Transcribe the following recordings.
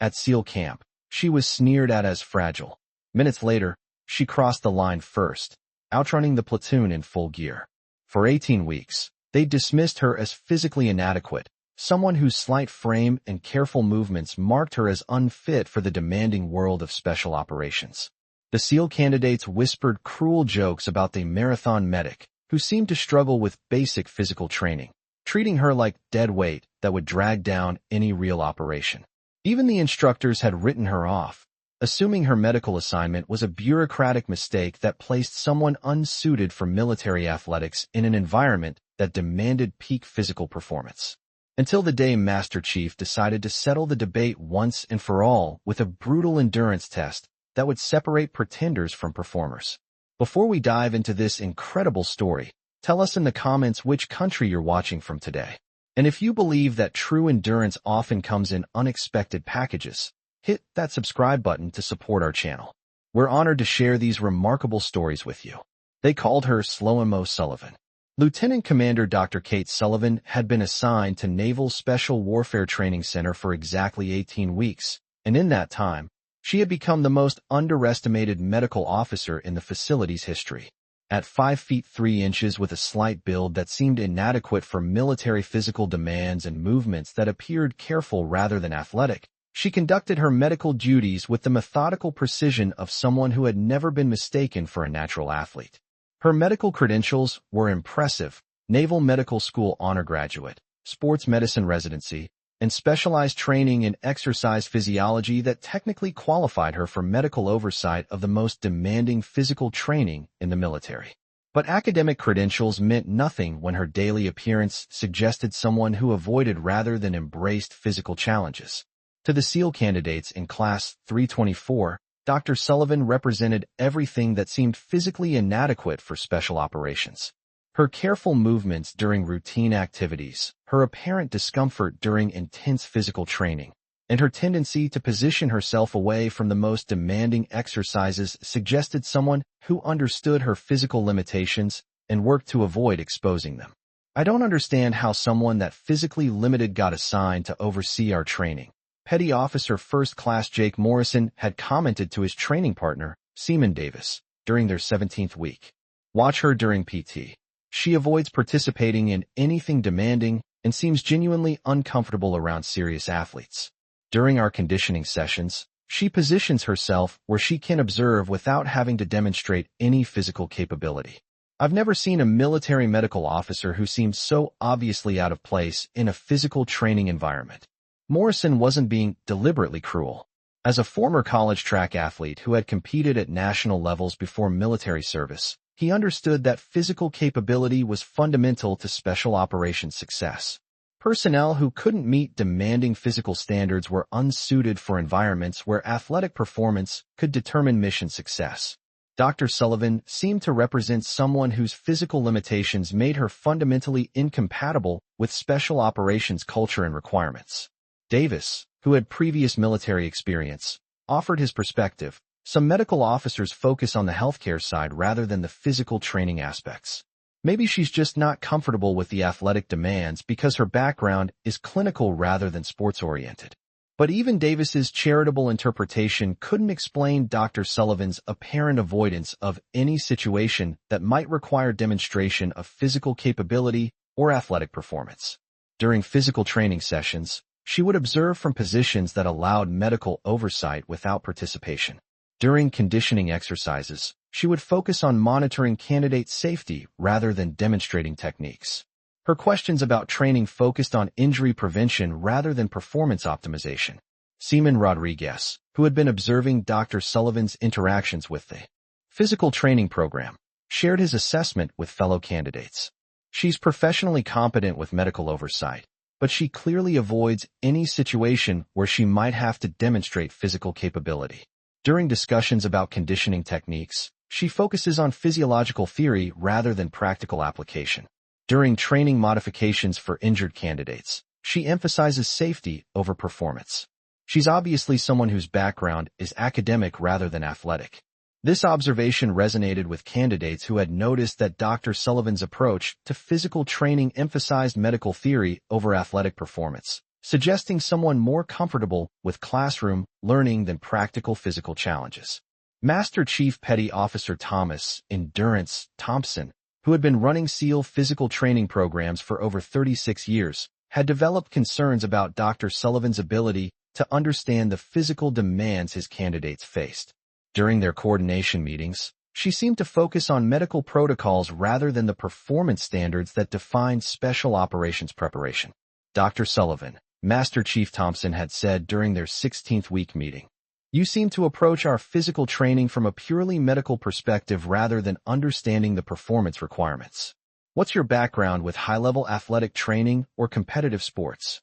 At SEAL camp, she was sneered at as fragile. Minutes later, she crossed the line first, outrunning the platoon in full gear. For 18 weeks, they dismissed her as physically inadequate, someone whose slight frame and careful movements marked her as unfit for the demanding world of special operations. The SEAL candidates whispered cruel jokes about the marathon medic, who seemed to struggle with basic physical training, treating her like dead weight that would drag down any real operation. Even the instructors had written her off, assuming her medical assignment was a bureaucratic mistake that placed someone unsuited for military athletics in an environment that demanded peak physical performance. Until the day Master Chief decided to settle the debate once and for all with a brutal endurance test that would separate pretenders from performers. Before we dive into this incredible story, tell us in the comments which country you're watching from today. And if you believe that true endurance often comes in unexpected packages, hit that subscribe button to support our channel. We're honored to share these remarkable stories with you. They called her Slow-Mo Sullivan. Lieutenant Commander Dr. Kate Sullivan had been assigned to Naval Special Warfare Training Center for exactly 18 weeks, and in that time, she had become the most underestimated medical officer in the facility's history. At 5 feet 3 inches with a slight build that seemed inadequate for military physical demands and movements that appeared careful rather than athletic, she conducted her medical duties with the methodical precision of someone who had never been mistaken for a natural athlete. Her medical credentials were impressive: Naval Medical School honor graduate, sports medicine residency, and specialized training in exercise physiology that technically qualified her for medical oversight of the most demanding physical training in the military. But academic credentials meant nothing when her daily appearance suggested someone who avoided rather than embraced physical challenges. To the SEAL candidates in Class 324, Dr. Sullivan represented everything that seemed physically inadequate for special operations. Her careful movements during routine activities, her apparent discomfort during intense physical training, and her tendency to position herself away from the most demanding exercises suggested someone who understood her physical limitations and worked to avoid exposing them. "I don't understand how someone that physically limited got assigned to oversee our training," Petty Officer First Class Jake Morrison had commented to his training partner, Seaman Davis, during their 17th week. "Watch her during PT. She avoids participating in anything demanding and seems genuinely uncomfortable around serious athletes. During our conditioning sessions, she positions herself where she can observe without having to demonstrate any physical capability. I've never seen a military medical officer who seemed so obviously out of place in a physical training environment." Morrison wasn't being deliberately cruel. As a former college track athlete who had competed at national levels before military service, he understood that physical capability was fundamental to special operations success. Personnel who couldn't meet demanding physical standards were unsuited for environments where athletic performance could determine mission success. Dr. Sullivan seemed to represent someone whose physical limitations made her fundamentally incompatible with special operations culture and requirements. Davis, who had previous military experience, offered his perspective. "Some medical officers focus on the healthcare side rather than the physical training aspects. Maybe she's just not comfortable with the athletic demands because her background is clinical rather than sports-oriented." But even Davis's charitable interpretation couldn't explain Dr. Sullivan's apparent avoidance of any situation that might require demonstration of physical capability or athletic performance. During physical training sessions, she would observe from positions that allowed medical oversight without participation. During conditioning exercises, she would focus on monitoring candidate safety rather than demonstrating techniques. Her questions about training focused on injury prevention rather than performance optimization. Seaman Rodriguez, who had been observing Dr. Sullivan's interactions with the physical training program, shared his assessment with fellow candidates. "She's professionally competent with medical oversight, but she clearly avoids any situation where she might have to demonstrate physical capability. During discussions about conditioning techniques, she focuses on physiological theory rather than practical application. During training modifications for injured candidates, she emphasizes safety over performance. She's obviously someone whose background is academic rather than athletic." This observation resonated with candidates who had noticed that Dr. Sullivan's approach to physical training emphasized medical theory over athletic performance, suggesting someone more comfortable with classroom learning than practical physical challenges. Master Chief Petty Officer Thomas Endurance Thompson, who had been running SEAL physical training programs for over 36 years, had developed concerns about Dr. Sullivan's ability to understand the physical demands his candidates faced. During their coordination meetings, she seemed to focus on medical protocols rather than the performance standards that defined special operations preparation. Dr. Sullivan, Master Chief Thompson had said during their 16th week meeting, "You seem to approach our physical training from a purely medical perspective rather than understanding the performance requirements. What's your background with high-level athletic training or competitive sports?"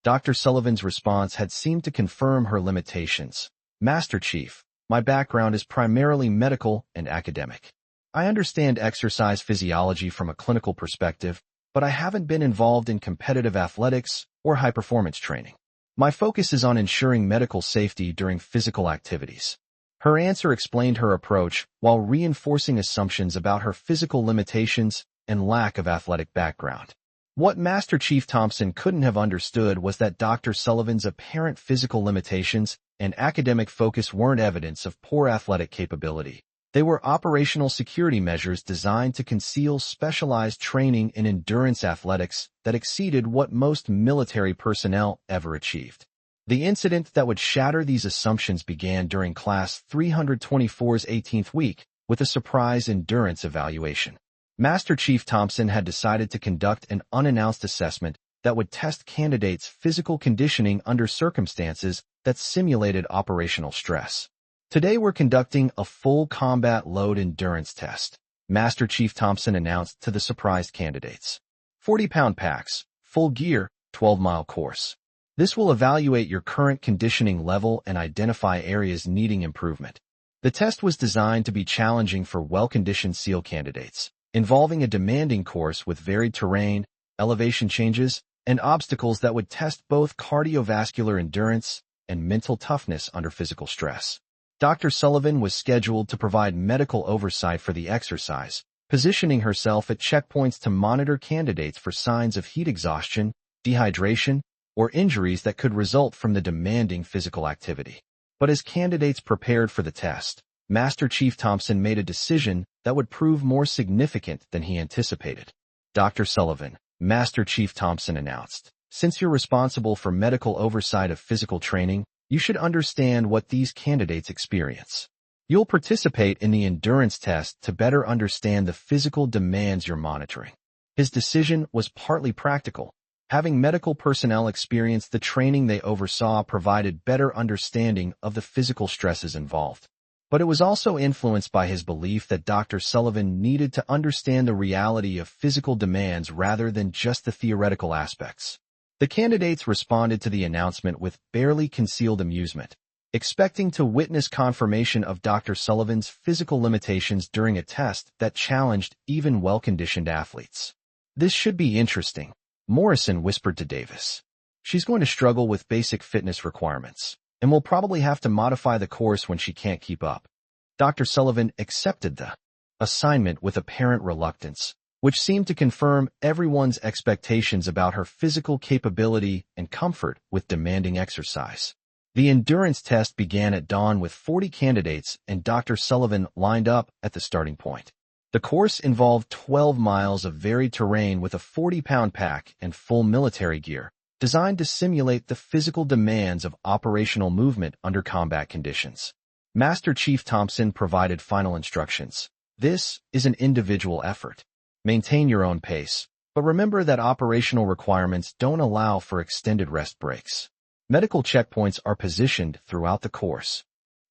Dr. Sullivan's response had seemed to confirm her limitations. "Master Chief, my background is primarily medical and academic. I understand exercise physiology from a clinical perspective, but I haven't been involved in competitive athletics or high-performance training. My focus is on ensuring medical safety during physical activities." Her answer explained her approach while reinforcing assumptions about her physical limitations and lack of athletic background. What Master Chief Thompson couldn't have understood was that Dr. Sullivan's apparent physical limitations and academic focus weren't evidence of poor athletic capability. They were operational security measures designed to conceal specialized training in endurance athletics that exceeded what most military personnel ever achieved. The incident that would shatter these assumptions began during Class 324's 18th week with a surprise endurance evaluation. Master Chief Thompson had decided to conduct an unannounced assessment that would test candidates' physical conditioning under circumstances that simulated operational stress. "Today we're conducting a full combat load endurance test," Master Chief Thompson announced to the surprised candidates. 40-pound packs, full gear, 12-mile course. This will evaluate your current conditioning level and identify areas needing improvement. The test was designed to be challenging for well-conditioned SEAL candidates, involving a demanding course with varied terrain, elevation changes, and obstacles that would test both cardiovascular endurance and mental toughness under physical stress. Dr. Sullivan was scheduled to provide medical oversight for the exercise, positioning herself at checkpoints to monitor candidates for signs of heat exhaustion, dehydration, or injuries that could result from the demanding physical activity. But as candidates prepared for the test, Master Chief Thompson made a decision that would prove more significant than he anticipated. "Dr. Sullivan," Master Chief Thompson announced, "since you're responsible for medical oversight of physical training, you should understand what these candidates experience. You'll participate in the endurance test to better understand the physical demands you're monitoring." His decision was partly practical. Having medical personnel experience the training they oversaw provided better understanding of the physical stresses involved. But it was also influenced by his belief that Dr. Sullivan needed to understand the reality of physical demands rather than just the theoretical aspects. The candidates responded to the announcement with barely concealed amusement, expecting to witness confirmation of Dr. Sullivan's physical limitations during a test that challenged even well-conditioned athletes. "This should be interesting," Morrison whispered to Davis. "She's going to struggle with basic fitness requirements, and will probably have to modify the course when she can't keep up." Dr. Sullivan accepted the assignment with apparent reluctance, which seemed to confirm everyone's expectations about her physical capability and comfort with demanding exercise. The endurance test began at dawn with 40 candidates and Dr. Sullivan lined up at the starting point. The course involved 12 miles of varied terrain with a 40-pound pack and full military gear, designed to simulate the physical demands of operational movement under combat conditions. Master Chief Thompson provided final instructions. "This is an individual effort. Maintain your own pace, but remember that operational requirements don't allow for extended rest breaks. Medical checkpoints are positioned throughout the course."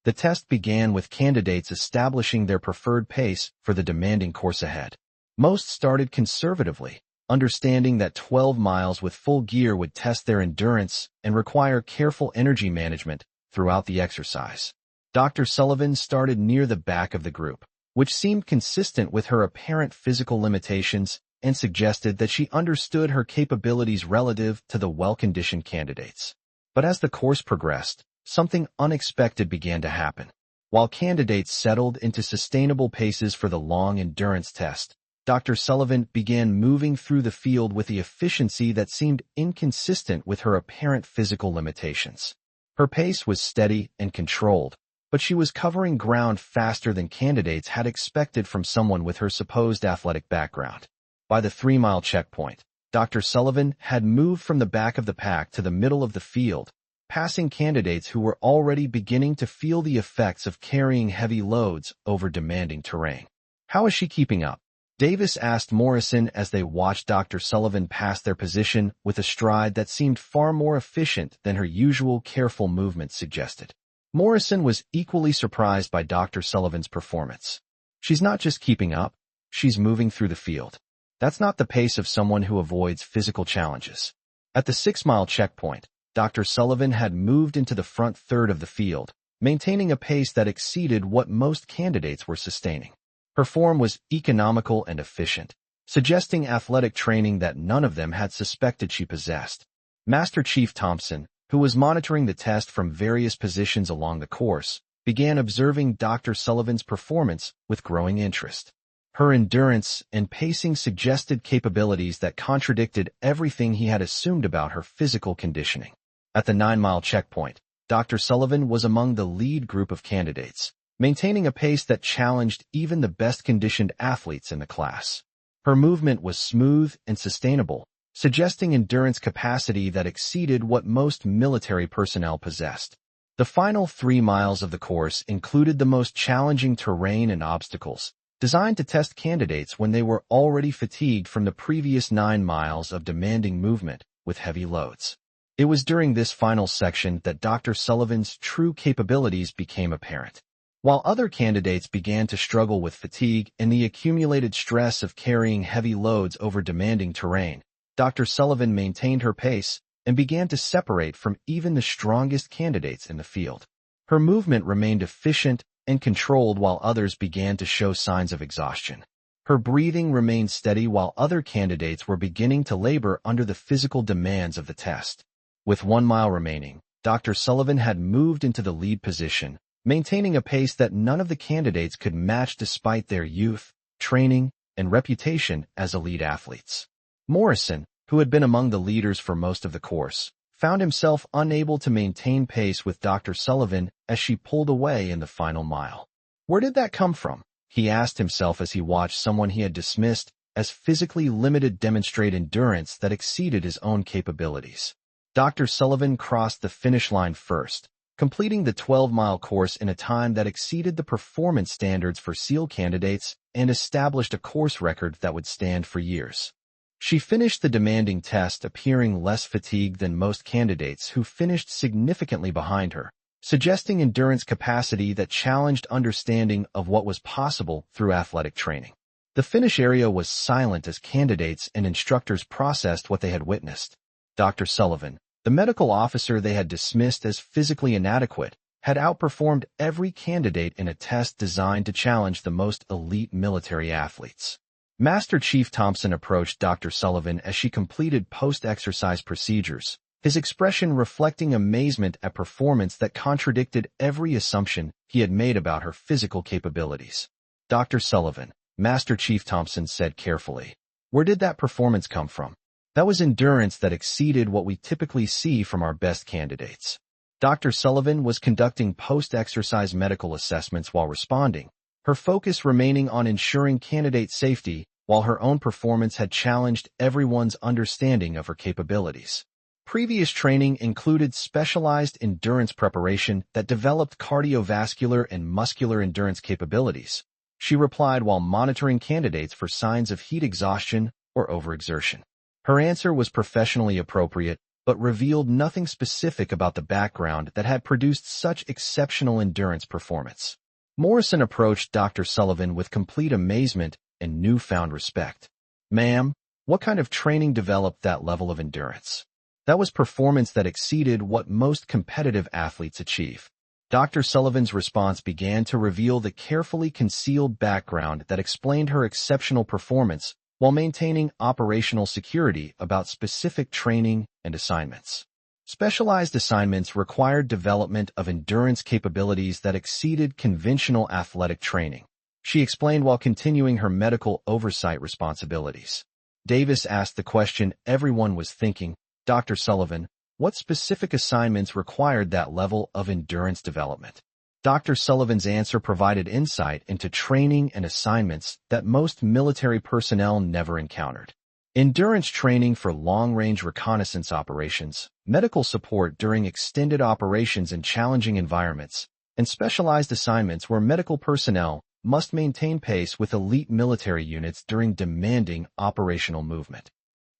The test began with candidates establishing their preferred pace for the demanding course ahead. Most started conservatively, understanding that 12 miles with full gear would test their endurance and require careful energy management throughout the exercise. Dr. Sullivan started near the back of the group, which seemed consistent with her apparent physical limitations and suggested that she understood her capabilities relative to the well-conditioned candidates. But as the course progressed, something unexpected began to happen. While candidates settled into sustainable paces for the long endurance test, Dr. Sullivan began moving through the field with the efficiency that seemed inconsistent with her apparent physical limitations. Her pace was steady and controlled, but she was covering ground faster than candidates had expected from someone with her supposed athletic background. By the 3-mile checkpoint, Dr. Sullivan had moved from the back of the pack to the middle of the field, passing candidates who were already beginning to feel the effects of carrying heavy loads over demanding terrain. "How is she keeping up?" Davis asked Morrison as they watched Dr. Sullivan pass their position with a stride that seemed far more efficient than her usual careful movements suggested. Morrison was equally surprised by Dr. Sullivan's performance. "She's not just keeping up, she's moving through the field. That's not the pace of someone who avoids physical challenges." At the 6-mile checkpoint, Dr. Sullivan had moved into the front third of the field, maintaining a pace that exceeded what most candidates were sustaining. Her form was economical and efficient, suggesting athletic training that none of them had suspected she possessed. Master Chief Thompson, who was monitoring the test from various positions along the course, began observing Dr. Sullivan's performance with growing interest. Her endurance and pacing suggested capabilities that contradicted everything he had assumed about her physical conditioning. At the 9-mile checkpoint, Dr. Sullivan was among the lead group of candidates, maintaining a pace that challenged even the best-conditioned athletes in the class. Her movement was smooth and sustainable, suggesting endurance capacity that exceeded what most military personnel possessed. The final 3 miles of the course included the most challenging terrain and obstacles, designed to test candidates when they were already fatigued from the previous 9 miles of demanding movement with heavy loads. It was during this final section that Dr. Sullivan's true capabilities became apparent. While other candidates began to struggle with fatigue and the accumulated stress of carrying heavy loads over demanding terrain, Dr. Sullivan maintained her pace and began to separate from even the strongest candidates in the field. Her movement remained efficient and controlled while others began to show signs of exhaustion. Her breathing remained steady while other candidates were beginning to labor under the physical demands of the test. With 1 mile remaining, Dr. Sullivan had moved into the lead position, maintaining a pace that none of the candidates could match despite their youth, training, and reputation as elite athletes. Morrison, who had been among the leaders for most of the course, found himself unable to maintain pace with Dr. Sullivan as she pulled away in the final mile. Where did that come from? He asked himself as he watched someone he had dismissed as physically limited demonstrate endurance that exceeded his own capabilities. Dr. Sullivan crossed the finish line first, completing the 12-mile course in a time that exceeded the performance standards for SEAL candidates and established a course record that would stand for years. She finished the demanding test appearing less fatigued than most candidates who finished significantly behind her, suggesting endurance capacity that challenged understanding of what was possible through athletic training. The finish area was silent as candidates and instructors processed what they had witnessed. Dr. Sullivan, the medical officer they had dismissed as physically inadequate, had outperformed every candidate in a test designed to challenge the most elite military athletes. Master Chief Thompson approached Dr. Sullivan as she completed post-exercise procedures, his expression reflecting amazement at performance that contradicted every assumption he had made about her physical capabilities. "Dr. Sullivan," Master Chief Thompson said carefully, "where did that performance come from?" "That was endurance that exceeded what we typically see from our best candidates." Dr. Sullivan was conducting post-exercise medical assessments while responding, her focus remaining on ensuring candidate safety while her own performance had challenged everyone's understanding of her capabilities. Previous training included specialized endurance preparation that developed cardiovascular and muscular endurance capabilities, she replied while monitoring candidates for signs of heat exhaustion or overexertion. Her answer was professionally appropriate, but revealed nothing specific about the background that had produced such exceptional endurance performance. Morrison approached Dr. Sullivan with complete amazement and newfound respect. "Ma'am, what kind of training developed that level of endurance?" "That was performance that exceeded what most competitive athletes achieve." Dr. Sullivan's response began to reveal the carefully concealed background that explained her exceptional performance while maintaining operational security about specific training and assignments. Specialized assignments required development of endurance capabilities that exceeded conventional athletic training, she explained while continuing her medical oversight responsibilities. Davis asked the question everyone was thinking, Dr. Sullivan, what specific assignments required that level of endurance development? Dr. Sullivan's answer provided insight into training and assignments that most military personnel never encountered. Endurance training for long-range reconnaissance operations, medical support during extended operations in challenging environments, and specialized assignments where medical personnel must maintain pace with elite military units during demanding operational movement.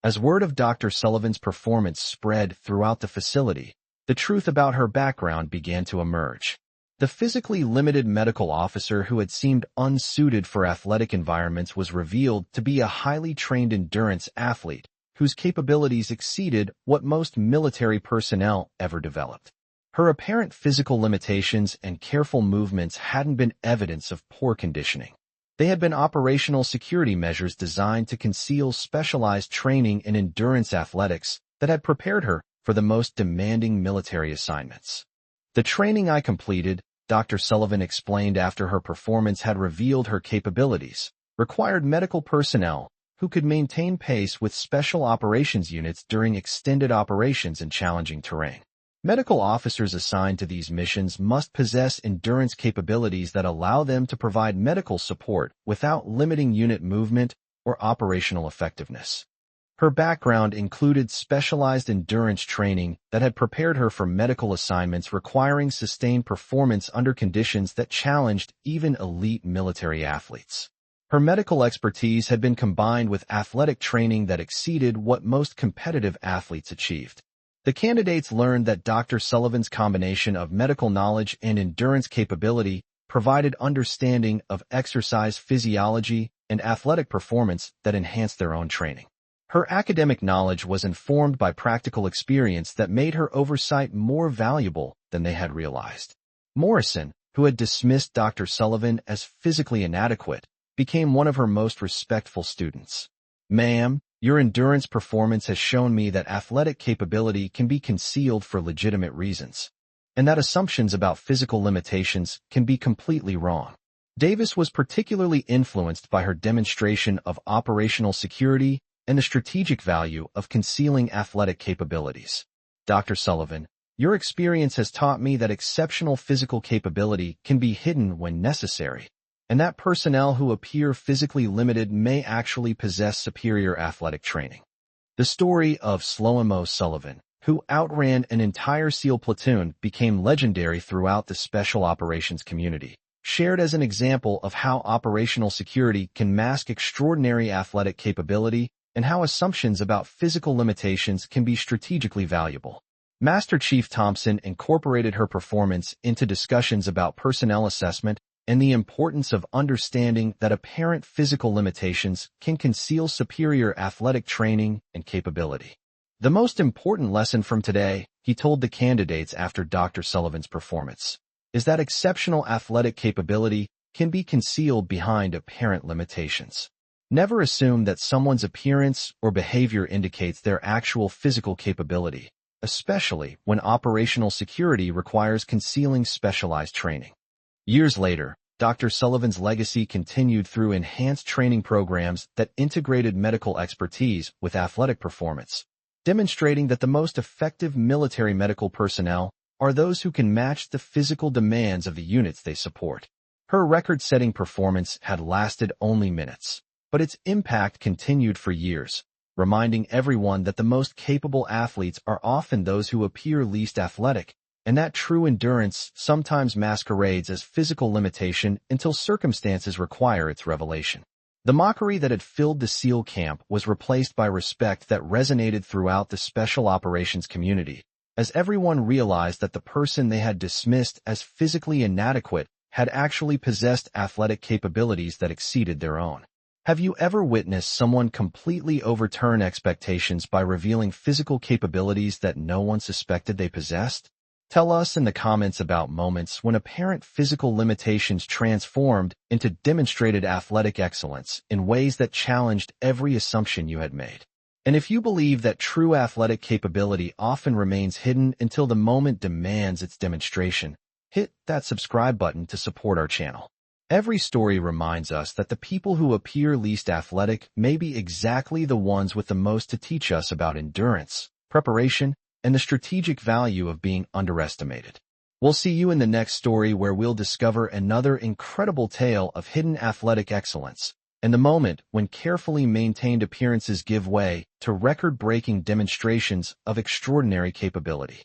As word of Dr. Sullivan's performance spread throughout the facility, the truth about her background began to emerge. The physically limited medical officer who had seemed unsuited for athletic environments was revealed to be a highly trained endurance athlete whose capabilities exceeded what most military personnel ever developed. Her apparent physical limitations and careful movements hadn't been evidence of poor conditioning. They had been operational security measures designed to conceal specialized training in endurance athletics that had prepared her for the most demanding military assignments. The training I completed, Dr. Sullivan explained after her performance had revealed her capabilities, required medical personnel who could maintain pace with special operations units during extended operations in challenging terrain. Medical officers assigned to these missions must possess endurance capabilities that allow them to provide medical support without limiting unit movement or operational effectiveness. Her background included specialized endurance training that had prepared her for medical assignments requiring sustained performance under conditions that challenged even elite military athletes. Her medical expertise had been combined with athletic training that exceeded what most competitive athletes achieved. The candidates learned that Dr. Sullivan's combination of medical knowledge and endurance capability provided understanding of exercise physiology and athletic performance that enhanced their own training. Her academic knowledge was informed by practical experience that made her oversight more valuable than they had realized. Morrison, who had dismissed Dr. Sullivan as physically inadequate, became one of her most respectful students. "Ma'am, your endurance performance has shown me that athletic capability can be concealed for legitimate reasons, and that assumptions about physical limitations can be completely wrong." Davis was particularly influenced by her demonstration of operational security and the strategic value of concealing athletic capabilities. "Dr. Sullivan, your experience has taught me that exceptional physical capability can be hidden when necessary, and that personnel who appear physically limited may actually possess superior athletic training." The story of Sullivan, who outran an entire SEAL platoon, became legendary throughout the special operations community, shared as an example of how operational security can mask extraordinary athletic capability and how assumptions about physical limitations can be strategically valuable. Master Chief Thompson incorporated her performance into discussions about personnel assessment and the importance of understanding that apparent physical limitations can conceal superior athletic training and capability. "The most important lesson from today," he told the candidates after Dr. Sullivan's performance, "is that exceptional athletic capability can be concealed behind apparent limitations. Never assume that someone's appearance or behavior indicates their actual physical capability, especially when operational security requires concealing specialized training." Years later, Dr. Sullivan's legacy continued through enhanced training programs that integrated medical expertise with athletic performance, demonstrating that the most effective military medical personnel are those who can match the physical demands of the units they support. Her record-setting performance had lasted only minutes, but its impact continued for years, reminding everyone that the most capable athletes are often those who appear least athletic, and that true endurance sometimes masquerades as physical limitation until circumstances require its revelation. The mockery that had filled the SEAL camp was replaced by respect that resonated throughout the special operations community, as everyone realized that the person they had dismissed as physically inadequate had actually possessed athletic capabilities that exceeded their own. Have you ever witnessed someone completely overturn expectations by revealing physical capabilities that no one suspected they possessed? Tell us in the comments about moments when apparent physical limitations transformed into demonstrated athletic excellence in ways that challenged every assumption you had made. And if you believe that true athletic capability often remains hidden until the moment demands its demonstration, hit that subscribe button to support our channel. Every story reminds us that the people who appear least athletic may be exactly the ones with the most to teach us about endurance, preparation, and the strategic value of being underestimated. We'll see you in the next story where we'll discover another incredible tale of hidden athletic excellence, and the moment when carefully maintained appearances give way to record-breaking demonstrations of extraordinary capability.